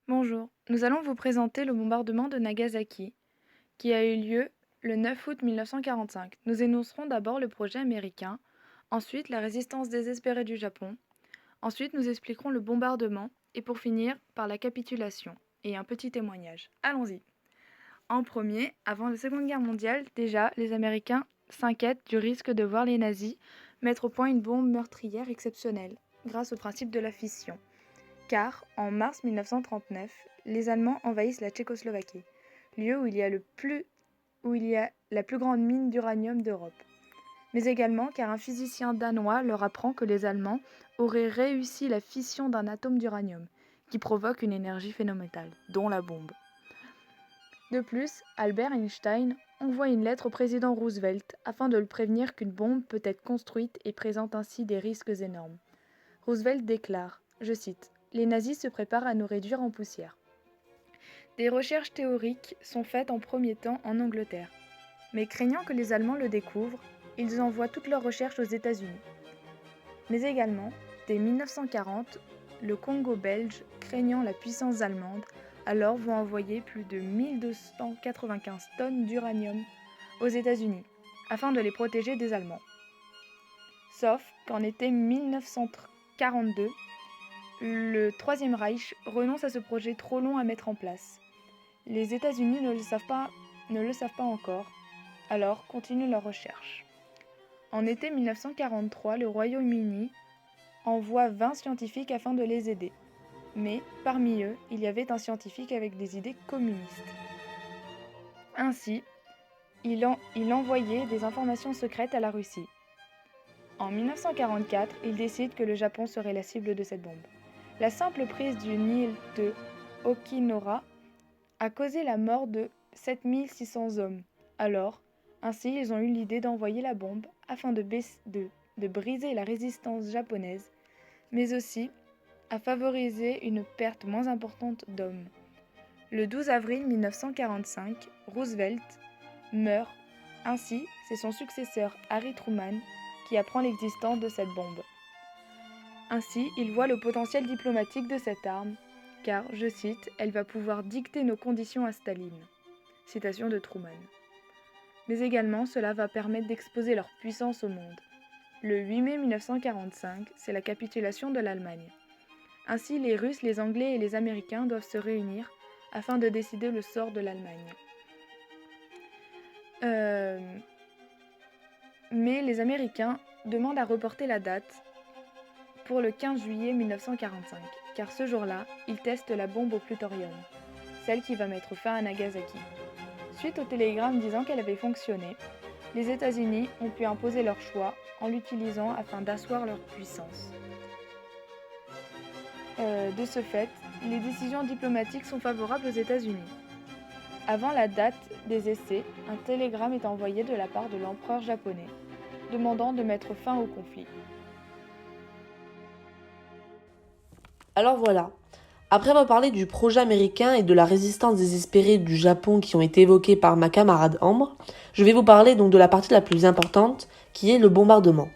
Bonjour, nous allons vous présenter le bombardement de Nagasaki, qui a eu lieu le 9 août 1945. Nous énoncerons d'abord le projet américain, ensuite la résistance désespérée du Japon, ensuite nous expliquerons le bombardement, et pour finir par la capitulation, et un petit témoignage. Allons-y. En premier, avant la Seconde Guerre mondiale, déjà, les Américains s'inquiètent du risque de voir les nazis mettre au point une bombe meurtrière exceptionnelle, grâce au principe de la fission. Car, en mars 1939, les Allemands envahissent la Tchécoslovaquie, lieu où il y a la plus grande mine d'uranium d'Europe. Mais également car un physicien danois leur apprend que les Allemands auraient réussi la fission d'un atome d'uranium, qui provoque une énergie phénoménale, dont la bombe. De plus, Albert Einstein envoie une lettre au président Roosevelt afin de le prévenir qu'une bombe peut être construite et présente ainsi des risques énormes. Roosevelt déclare, je cite, les nazis se préparent à nous réduire en poussière. Des recherches théoriques sont faites en premier temps en Angleterre, mais craignant que les Allemands le découvrent, ils envoient toutes leurs recherches aux États-Unis. Mais également, dès 1940, le Congo belge, craignant la puissance allemande, alors vont envoyer plus de 1295 tonnes d'uranium aux États-Unis, afin de les protéger des Allemands. Sauf qu'en été 1942, le Troisième Reich renonce à ce projet trop long à mettre en place. Les États-Unis ne le savent pas encore, alors continuent leurs recherches. En été 1943, le Royaume-Uni envoie 20 scientifiques afin de les aider. Mais parmi eux, il y avait un scientifique avec des idées communistes. Ainsi, il envoyait des informations secrètes à la Russie. En 1944, il décide que le Japon serait la cible de cette bombe. La simple prise d'une île de Okinawa a causé la mort de 7600 hommes. Alors, ainsi, ils ont eu l'idée d'envoyer la bombe afin de briser la résistance japonaise, mais aussi à favoriser une perte moins importante d'hommes. Le 12 avril 1945, Roosevelt meurt. Ainsi, c'est son successeur Harry Truman qui apprend l'existence de cette bombe. Ainsi, il voit le potentiel diplomatique de cette arme, car, je cite, elle va pouvoir dicter nos conditions à Staline. Citation de Truman. Mais également, cela va permettre d'exposer leur puissance au monde. Le 8 mai 1945, c'est la capitulation de l'Allemagne. Ainsi, les Russes, les Anglais et les Américains doivent se réunir afin de décider le sort de l'Allemagne. Mais les Américains demandent à reporter la date pour le 15 juillet 1945, car ce jour-là, ils testent la bombe au plutonium, celle qui va mettre fin à Nagasaki. Suite au télégramme disant qu'elle avait fonctionné, les États-Unis ont pu imposer leur choix en l'utilisant afin d'asseoir leur puissance. De ce fait, les décisions diplomatiques sont favorables aux États-Unis. Avant la date des essais, un télégramme est envoyé de la part de l'empereur japonais, demandant de mettre fin au conflit. Alors voilà, après avoir parlé du projet américain et de la résistance désespérée du Japon qui ont été évoqués par ma camarade Ambre, je vais vous parler donc de la partie la plus importante, qui est le bombardement.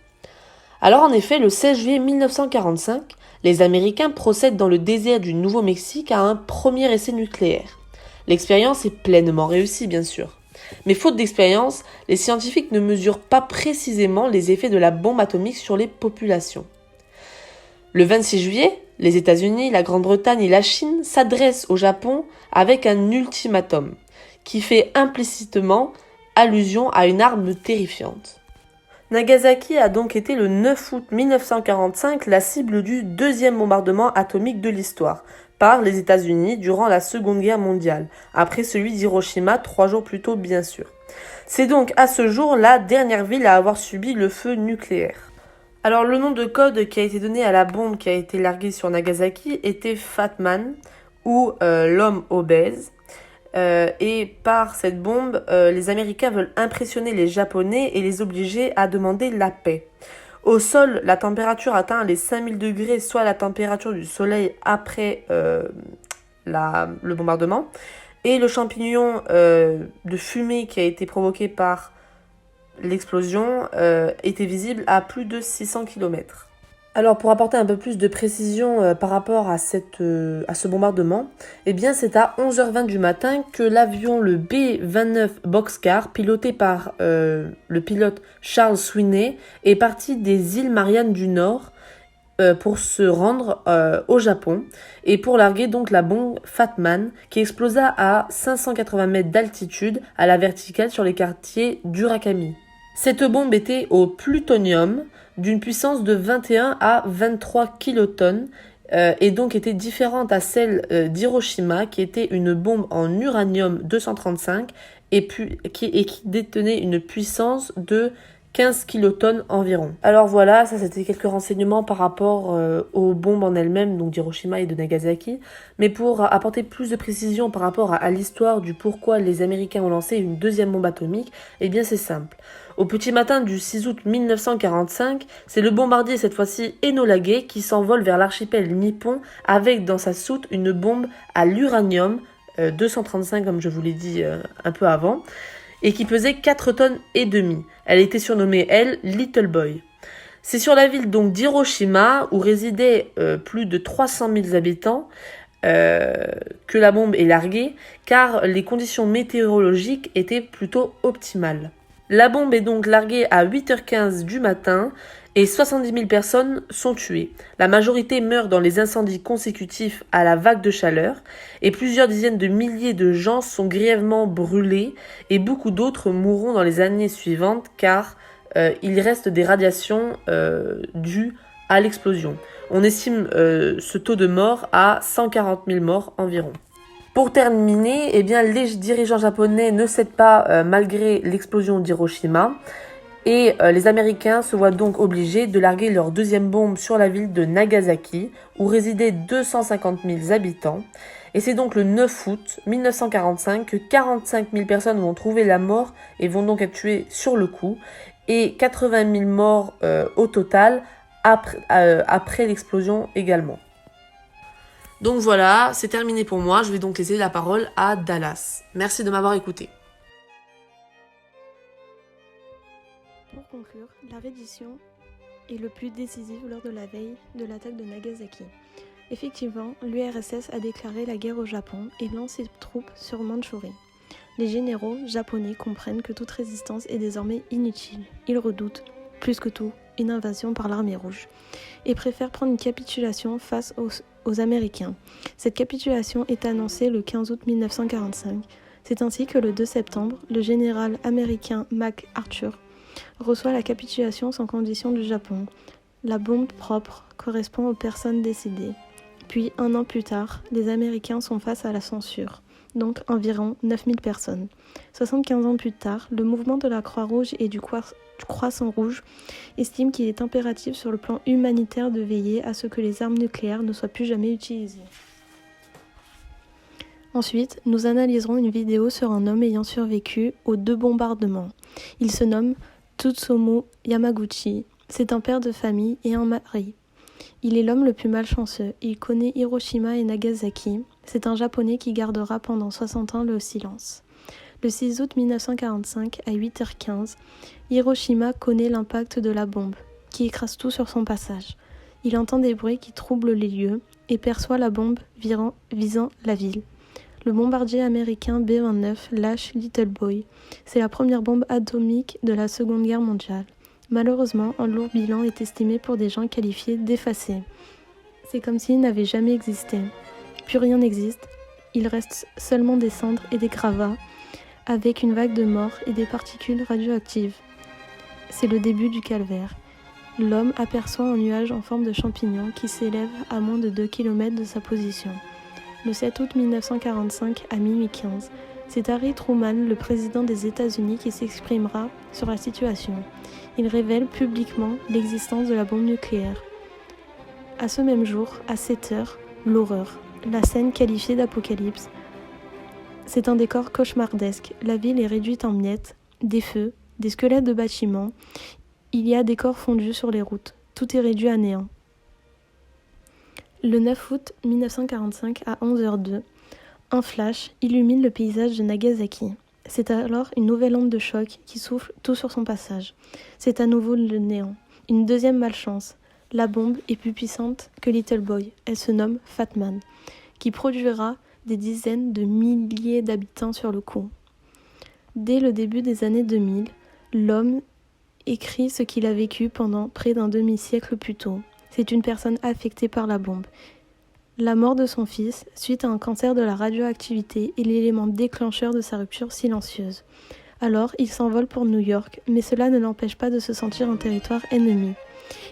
Alors en effet, le 16 juillet 1945, les Américains procèdent dans le désert du Nouveau-Mexique à un premier essai nucléaire. L'expérience est pleinement réussie, bien sûr. Mais faute d'expérience, les scientifiques ne mesurent pas précisément les effets de la bombe atomique sur les populations. Le 26 juillet, les États-Unis, la Grande-Bretagne et la Chine s'adressent au Japon avec un ultimatum, qui fait implicitement allusion à une arme terrifiante. Nagasaki a donc été le 9 août 1945 la cible du deuxième bombardement atomique de l'histoire, par les États-Unis durant la Seconde Guerre mondiale, après celui d'Hiroshima 3 jours plus tôt bien sûr. C'est donc à ce jour la dernière ville à avoir subi le feu nucléaire. Alors le nom de code qui a été donné à la bombe qui a été larguée sur Nagasaki était Fat Man, ou l'homme obèse. Et par cette bombe, les Américains veulent impressionner les Japonais et les obliger à demander la paix. Au sol, la température atteint les 5000 degrés, soit la température du soleil après le bombardement. Et le champignon de fumée qui a été provoqué par l'explosion était visible à plus de 600 km. Alors, pour apporter un peu plus de précision par rapport à ce bombardement, eh bien, c'est à 11h20 du matin que l'avion, le B-29 Boxcar, piloté par le pilote Charles Sweeney, est parti des îles Mariannes du Nord pour se rendre au Japon et pour larguer donc la bombe Fat Man qui explosa à 580 mètres d'altitude à la verticale sur les quartiers d'Urakami. Cette bombe était au plutonium d'une puissance de 21 à 23 kilotonnes et donc était différente à celle d'Hiroshima qui était une bombe en uranium 235 qui détenait une puissance de 15 kilotonnes environ. Alors voilà, ça c'était quelques renseignements par rapport aux bombes en elles-mêmes, donc d'Hiroshima et de Nagasaki. Mais pour apporter plus de précision par rapport à l'histoire du pourquoi les Américains ont lancé une deuxième bombe atomique, eh bien c'est simple. Au petit matin du 6 août 1945, c'est le bombardier cette fois-ci Enola Gay qui s'envole vers l'archipel nippon avec dans sa soute une bombe à l'uranium 235 comme je vous l'ai dit un peu avant et qui pesait 4 tonnes et demie. Elle était surnommée, elle, Little Boy. C'est sur la ville donc d'Hiroshima, où résidaient plus de 300 000 habitants, que la bombe est larguée, car les conditions météorologiques étaient plutôt optimales. La bombe est donc larguée à 8h15 du matin, et 70 000 personnes sont tuées. La majorité meurt dans les incendies consécutifs à la vague de chaleur et plusieurs dizaines de milliers de gens sont grièvement brûlés et beaucoup d'autres mourront dans les années suivantes car il reste des radiations dues à l'explosion. On estime ce taux de mort à 140 000 morts environ. Pour terminer, eh bien, les dirigeants japonais ne cèdent pas malgré l'explosion d'Hiroshima. Et les Américains se voient donc obligés de larguer leur deuxième bombe sur la ville de Nagasaki, où résidaient 250 000 habitants. Et c'est donc le 9 août 1945 que 45 000 personnes vont trouver la mort et vont donc être tuées sur le coup. Et 80 000 morts au total après l'explosion également. Donc voilà, c'est terminé pour moi. Je vais donc laisser la parole à Dallas. Merci de m'avoir écouté. Pour conclure, la reddition est le plus décisif lors de la veille de l'attaque de Nagasaki. Effectivement, l'URSS a déclaré la guerre au Japon et lance ses troupes sur Mandchourie. Les généraux japonais comprennent que toute résistance est désormais inutile. Ils redoutent, plus que tout, une invasion par l'armée rouge et préfèrent prendre une capitulation face aux Américains. Cette capitulation est annoncée le 15 août 1945. C'est ainsi que le 2 septembre, le général américain MacArthur reçoit la capitulation sans condition du Japon. La bombe propre correspond aux personnes décédées. Puis, un an plus tard, les Américains sont face à la censure, donc environ 9000 personnes. 75 ans plus tard, le mouvement de la Croix-Rouge et du Croissant-Rouge estime qu'il est impératif sur le plan humanitaire de veiller à ce que les armes nucléaires ne soient plus jamais utilisées. Ensuite, nous analyserons une vidéo sur un homme ayant survécu aux 2 bombardements. Il se nomme Tsutomu Yamaguchi. C'est un père de famille et un mari. Il est l'homme le plus malchanceux. Il connaît Hiroshima et Nagasaki. C'est un Japonais qui gardera pendant 60 ans le silence. Le 6 août 1945, à 8h15, Hiroshima connaît l'impact de la bombe, qui écrase tout sur son passage. Il entend des bruits qui troublent les lieux et perçoit la bombe visant la ville. Le bombardier américain B-29 lâche Little Boy. C'est la première bombe atomique de la Seconde Guerre mondiale. Malheureusement, un lourd bilan est estimé pour des gens qualifiés d'effacés. C'est comme s'ils n'avaient jamais existé. Plus rien n'existe, il reste seulement des cendres et des gravats, avec une vague de morts et des particules radioactives. C'est le début du calvaire. L'homme aperçoit un nuage en forme de champignon qui s'élève à moins de 2 km de sa position. Le 7 août 1945 à minuit 15, c'est Harry Truman, le président des États-Unis, qui s'exprimera sur la situation. Il révèle publiquement l'existence de la bombe nucléaire. À ce même jour, à 7 heures, l'horreur, la scène qualifiée d'apocalypse. C'est un décor cauchemardesque. La ville est réduite en miettes, des feux, des squelettes de bâtiments. Il y a des corps fondus sur les routes. Tout est réduit à néant. Le 9 août 1945 à 11h02, un flash illumine le paysage de Nagasaki. C'est alors une nouvelle onde de choc qui souffle tout sur son passage. C'est à nouveau le néant. Une deuxième malchance. La bombe est plus puissante que Little Boy. Elle se nomme Fat Man, qui produira des dizaines de milliers d'habitants sur le coup. Dès le début des années 2000, l'homme écrit ce qu'il a vécu pendant près d'un demi-siècle plus tôt. C'est une personne affectée par la bombe. La mort de son fils, suite à un cancer de la radioactivité, est l'élément déclencheur de sa rupture silencieuse. Alors, il s'envole pour New York, mais cela ne l'empêche pas de se sentir en territoire ennemi.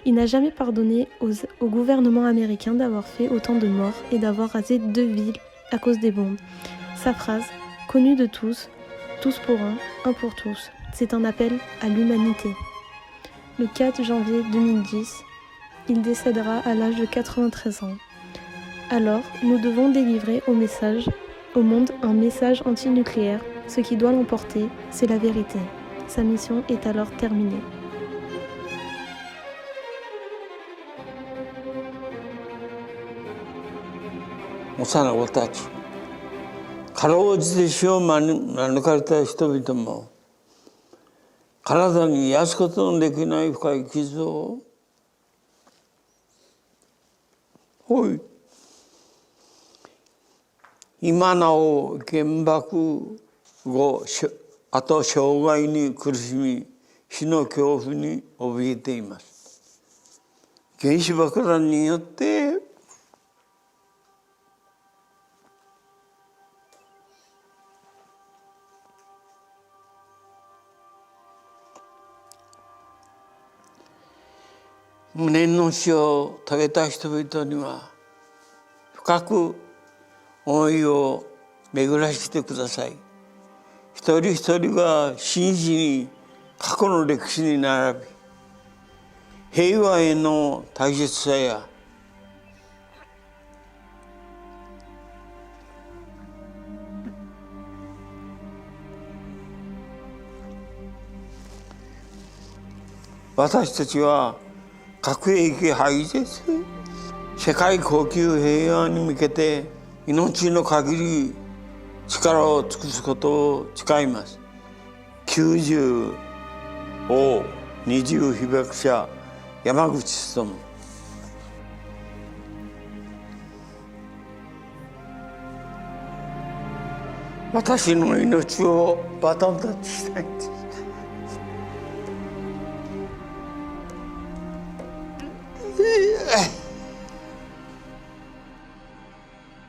Il n'a jamais pardonné au gouvernement américain d'avoir fait autant de morts et d'avoir rasé 2 villes à cause des bombes. Sa phrase, connue de tous pour un pour tous, c'est un appel à l'humanité. Le 4 janvier 2010, il décédera à l'âge de 93 ans. Alors, nous devons délivrer au monde un message antinucléaire. Ce qui doit l'emporter, c'est la vérité. Sa mission est alors terminée.幼子たち、かろうじて死を免れた人々も、体に癒すことのできない深い傷を、今なお原爆後、あと障害に苦しみ、死の恐怖に怯えています。原子爆弾によって無念の死を遂げた人々には深く思いを巡らしてください。一人一人が真摯に過去の歴史に並び、平和への大切さや私たちは核兵器廃絶、世界恒久平和に向けて命の限り力を尽くすことを誓います。90を二重被爆者山口勉。私の命をバトンタッチしたいんです。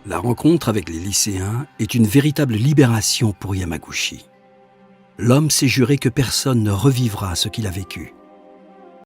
La rencontre avec les lycéens est une véritable libération pour Yamaguchi. L'homme s'est juré que personne ne revivra ce qu'il a vécu.